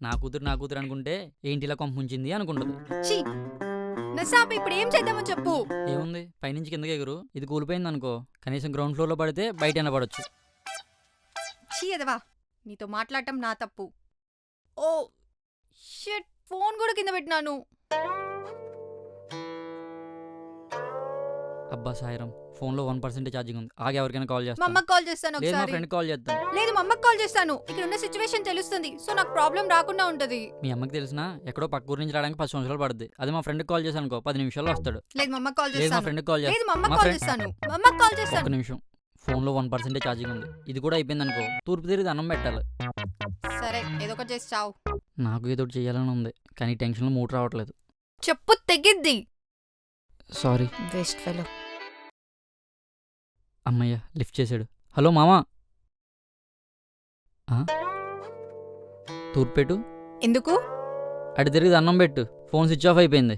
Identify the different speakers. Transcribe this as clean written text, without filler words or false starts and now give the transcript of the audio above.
Speaker 1: నా కూతురు అనుకుంటే ఏంటి ఇలా కొంప ముంచింది అనుకుంటుంది.
Speaker 2: ఛీ నసాబ్ ఇప్పుడు ఏం చేద్దామో చెప్పు.
Speaker 1: ఏముంది పైనుంచి కిందకి ఎగురు, ఇది కూలిపోయింది అనుకో కనీసం గ్రౌండ్ ఫ్లోర్లో పడితే బయట పడొచ్చు.
Speaker 2: ఛీ ఎదవా, నీతో మాట్లాడటం నా తప్పు. ఓ షిట్, ఫోన్ కూడా కింద పెట్టినాను.
Speaker 1: అబ్బా సాయిరం, ఫోన్లో 1% ఛార్జింగ్ ఉంది. ఆగి ఎవరికైనా కాల్
Speaker 2: మా
Speaker 1: చేస్తాను.
Speaker 2: అమ్మకి కాల్ చేస్తాను
Speaker 1: లేదు మా
Speaker 2: ఒకసారి.
Speaker 1: ఫ్రెండ్ కాల్ చేస్తాను.
Speaker 2: లేదు మా అమ్మకి కాల్ చేస్తాను. ఇక్కడ ఉన్న సిచ్యువేషన్ తెలుస్తుంది, సో నాకు ప్రాబ్లం రాకుండా ఉంటది.
Speaker 1: మీ అమ్మకి తెలిసినా ఎక్కడో పక్క ఊరి నుంచి రావడానికి 10 సంవత్సరాలు పడుతుంది. అదే మా ఫ్రెండ్కి కాల్ చేశాను అనుకో 10 నిమిషాల్లో వస్తాడు.
Speaker 2: లేదు మా అమ్మకి కాల్
Speaker 1: లేదు మా
Speaker 2: చేస్తాను.
Speaker 1: ఫ్రెండ్కి కాల్
Speaker 2: లేదు
Speaker 1: చేస్తాను.
Speaker 2: మా అమ్మకి
Speaker 1: మా
Speaker 2: కాల్
Speaker 1: ఫ్రెండ్
Speaker 2: చేస్తాను. మా అమ్మకి కాల్
Speaker 1: ఒక్క
Speaker 2: చేస్తాను.
Speaker 1: నిమిషం, ఫోన్లో 1% ఛార్జింగ్ ఉంది. ఇది కూడా అయిపోయింది అనుకో తూర్పు తిరిగి అన్నం పెట్టాలి.
Speaker 2: సరే ఏదో ఒకటి చేసి చావు.
Speaker 1: నాకు ఏదో ఒకటి చేయాలని ఉంది కానీ టెన్షన్లో మూడు రావట్లేదు.
Speaker 2: చెప్పు తెగిద్ది.
Speaker 1: సారీ.
Speaker 2: Waste fellow.
Speaker 1: అమ్మయ్య లిఫ్ట్ చేశాడు. హలో మామా. తూర్పు పెట్టు,
Speaker 2: ఎందుకు?
Speaker 1: అటు తిరిగి అన్నం పెట్టు. ఫోన్ స్విచ్ ఆఫ్ అయిపోయింది.